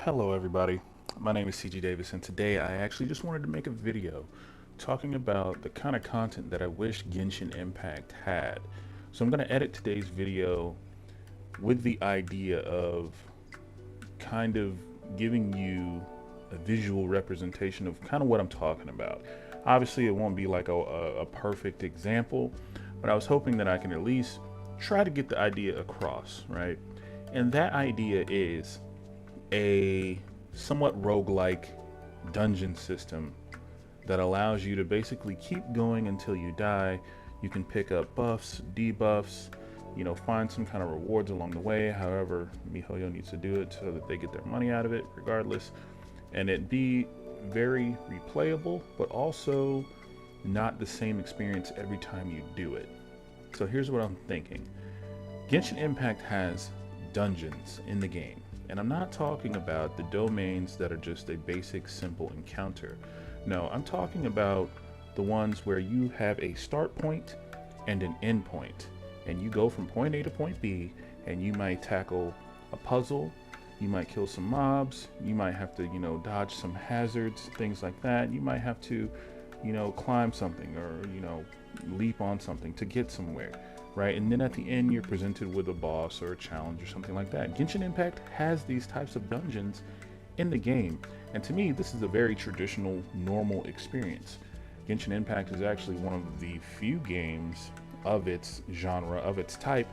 Hello everybody, my name is CG Davis and today I actually just wanted to make a video talking about the kind of content that I wish Genshin Impact had. So I'm going to edit today's video with the idea of kind of giving you a visual representation of kind of what I'm talking about. Obviously it won't be like a perfect example, but I was hoping that I can at least try to get the idea across, right? And that idea is a somewhat roguelike dungeon system that allows you to basically keep going until you die. You can pick up buffs, debuffs, find some kind of rewards along the way. However, MiHoYo needs to do it so that they get their money out of it regardless. And it be very replayable, but also not the same experience every time you do it. So here's what I'm thinking. Genshin Impact has dungeons in the game. And I'm not talking about the domains that are just a basic, simple encounter. No, I'm talking about the ones where you have a start point and an end point. And you go from point A to point B, and you might tackle a puzzle, you might kill some mobs, you might have to, dodge some hazards, things like that. You might have to, climb something or, leap on something to get somewhere. Right? And then at the end, you're presented with a boss or a challenge or something like that. Genshin Impact has these types of dungeons in the game. And to me, this is a very traditional, normal experience. Genshin Impact is actually one of the few games of its genre, of its type,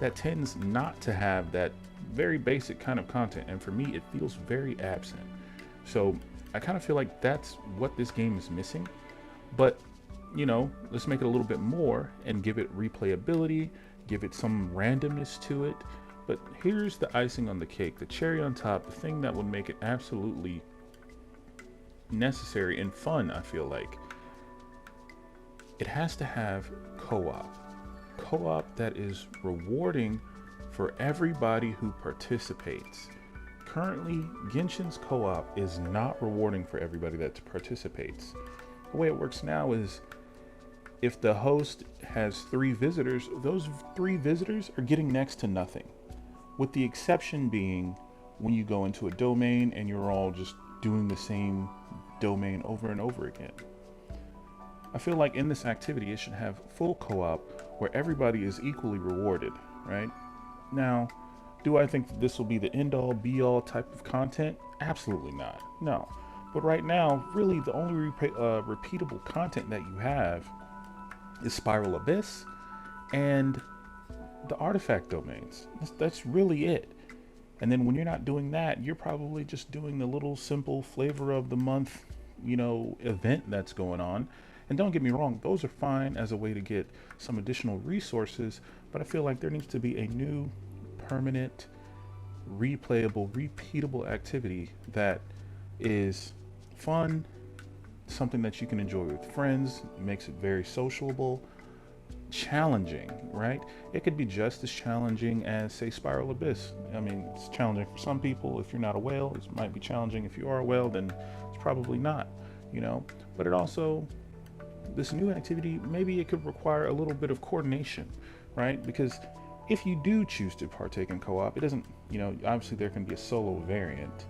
that tends not to have that very basic kind of content. And for me, it feels very absent. So I kind of feel like that's what this game is missing. But let's make it a little bit more and give it replayability, give it some randomness to it. But here's the icing on the cake, the cherry on top, the thing that would make it absolutely necessary and fun, I feel like. It has to have co-op. Co-op that is rewarding for everybody who participates. Currently, Genshin's co-op is not rewarding for everybody that participates. The way it works now is if the host has 3 visitors, those 3 visitors are getting next to nothing. With the exception being when you go into a domain and you're all just doing the same domain over and over again. I feel like in this activity, it should have full co-op where everybody is equally rewarded, right? Now, do I think that this will be the end-all, be-all type of content? Absolutely not. No. But right now, really the only repeatable content that you have is Spiral Abyss and the artifact domains. That's really it. And then when you're not doing that, you're probably just doing the little simple flavor of the month, event that's going on. And don't get me wrong, those are fine as a way to get some additional resources, but I feel like there needs to be a new, permanent, replayable, repeatable activity that is fun, something that you can enjoy with friends, makes it very sociable, challenging, right? It could be just as challenging as, say, Spiral Abyss. I mean, it's challenging for some people. If you're not a whale, it might be challenging. If you are a whale, then it's probably not, But it also, this new activity, maybe it could require a little bit of coordination, right? Because if you do choose to partake in co-op, it doesn't, obviously there can be a solo variant,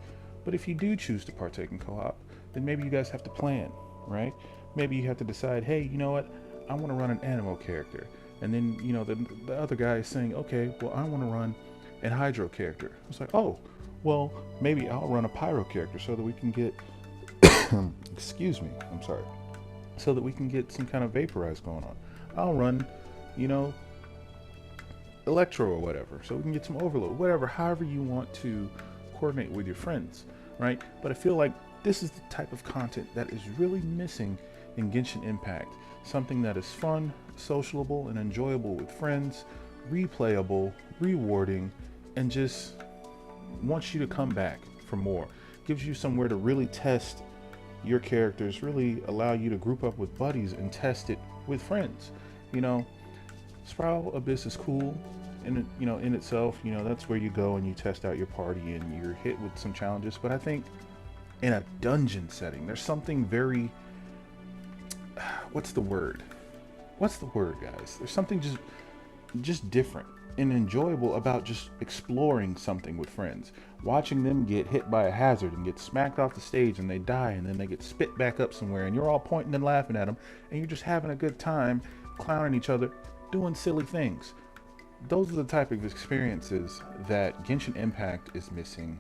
but if you do choose to partake in co-op, then maybe you guys have to plan, right? Maybe you have to decide, hey, you know what? I want to run an Animo character. And then, the other guy is saying, okay, well, I want to run an Hydro character. It's like, oh, well, maybe I'll run a Pyro character so that we can get, excuse me, I'm sorry, so that we can get some kind of vaporize going on. I'll run, Electro or whatever, so we can get some overload, whatever, however you want to coordinate with your friends, right? But I feel like this is the type of content that is really missing in Genshin Impact. Something that is fun, sociable, and enjoyable with friends, replayable, rewarding, and just wants you to come back for more. Gives you somewhere to really test your characters, really allow you to group up with buddies and test it with friends. Spiral Abyss is cool in itself. That's where you go and you test out your party and you're hit with some challenges. But I think in a dungeon setting, there's something very, what's the word, guys? There's something just different and enjoyable about just exploring something with friends. Watching them get hit by a hazard and get smacked off the stage and they die and then they get spit back up somewhere and you're all pointing and laughing at them and you're just having a good time clowning each other, doing silly things. Those are the type of experiences that Genshin Impact is missing,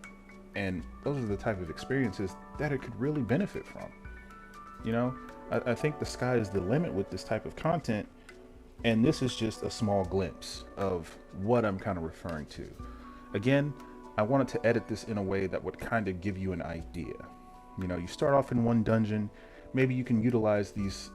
and those are the type of experiences that it could really benefit from. You know, I think the sky is the limit with this type of content, and this is just a small glimpse of what I'm kind of referring to. Again, I wanted to edit this in a way that would kind of give you an idea. You know, you start off in one dungeon, maybe you can utilize this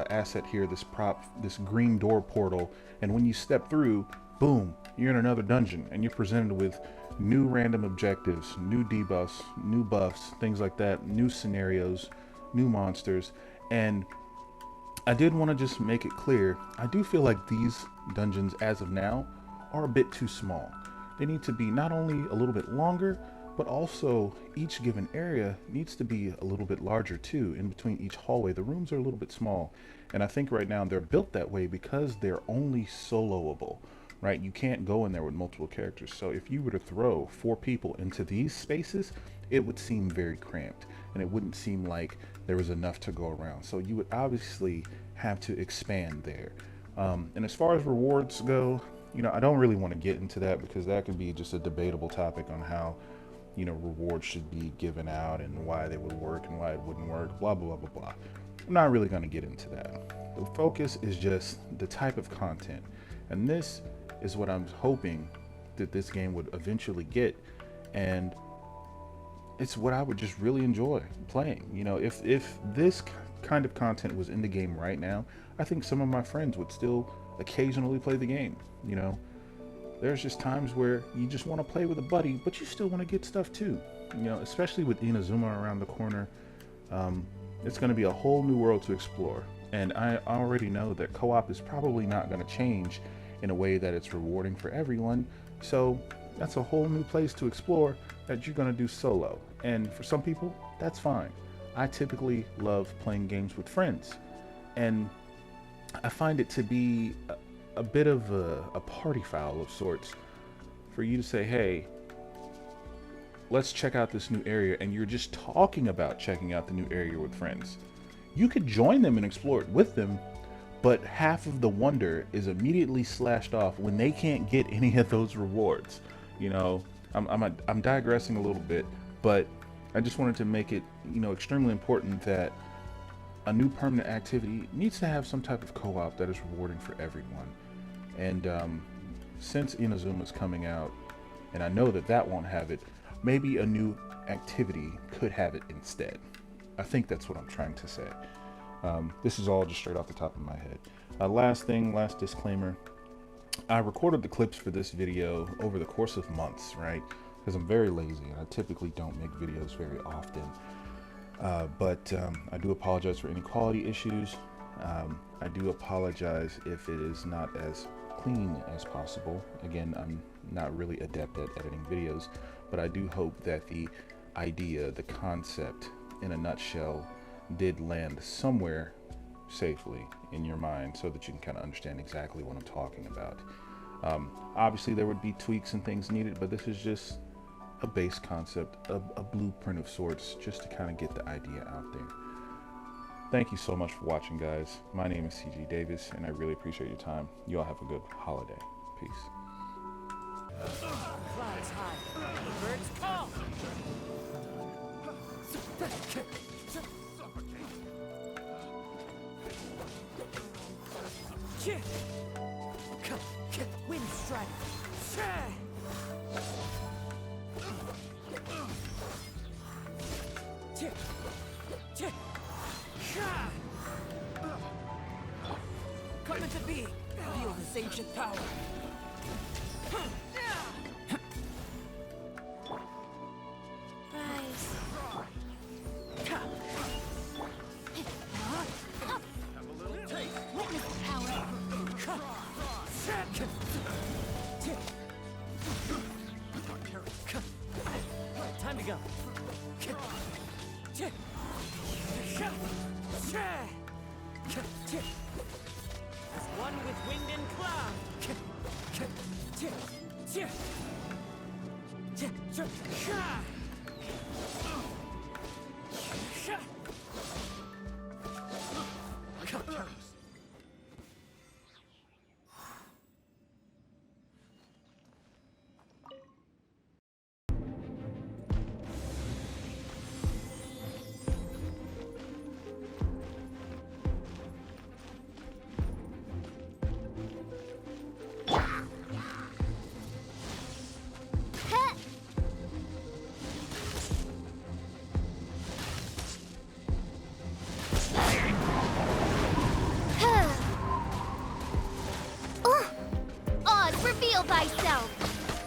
asset here, this prop, this green door portal, and when you step through, boom, you're in another dungeon and you're presented with new random objectives, new debuffs, new buffs, things like that, new scenarios, new monsters. And I did want to just make it clear, I do feel like these dungeons as of now are a bit too small. They need to be not only a little bit longer, but also each given area needs to be a little bit larger too. In between each hallway, the rooms are a little bit small. And I think right now they're built that way because they're only soloable, right? You can't go in there with multiple characters. So if you were to throw 4 people into these spaces, it would seem very cramped and it wouldn't seem like there was enough to go around. So you would obviously have to expand there. And as far as rewards go, you know, I don't really want to get into that because that could be just a debatable topic on how, you know, rewards should be given out and why they would work and why it wouldn't work, blah, blah, blah, blah. I'm not really going to get into that. The focus is just the type of content. And this is what I'm hoping that this game would eventually get. And it's what I would just really enjoy playing. You know, if this kind of content was in the game right now, I think some of my friends would still occasionally play the game. You know, there's just times where you just want to play with a buddy, but you still want to get stuff too. You know, especially with Inazuma around the corner, it's going to be a whole new world to explore. And I already know that co-op is probably not going to change in a way that it's rewarding for everyone. So that's a whole new place to explore that you're going to do solo. And for some people, that's fine. I typically love playing games with friends. And I find it to be a bit of a party foul of sorts for you to say, hey, let's check out this new area, and you're just talking about checking out the new area with friends. You could join them and explore it with them, but half of the wonder is immediately slashed off when they can't get any of those rewards. You know, I'm digressing a little bit, but I just wanted to make it, you know, extremely important that a new permanent activity needs to have some type of co-op that is rewarding for everyone. And since Inazuma is coming out, and I know that that won't have it, maybe a new activity could have it instead. I think that's what I'm trying to say. This is all just straight off the top of my head. Last disclaimer. I recorded the clips for this video over the course of months, right? Because I'm very lazy and I typically don't make videos very often. But I do apologize for any quality issues. I do apologize if it is not as clean as possible. Again, I'm not really adept at editing videos, but I do hope that the idea, the concept in a nutshell did land somewhere safely in your mind so that you can kind of understand exactly what I'm talking about. Obviously there would be tweaks and things needed, but this is just a base concept, a blueprint of sorts, just to kind of get the idea out there. Thank you so much for watching, guys. My name is CG Davis, and I really appreciate your time. You all have a good holiday. Peace. Clouds high, the birds call. Wind strike. Come into being. Feel this ancient power. Rise. Witness the power. Time to go. As one with wind and cloud. Ha!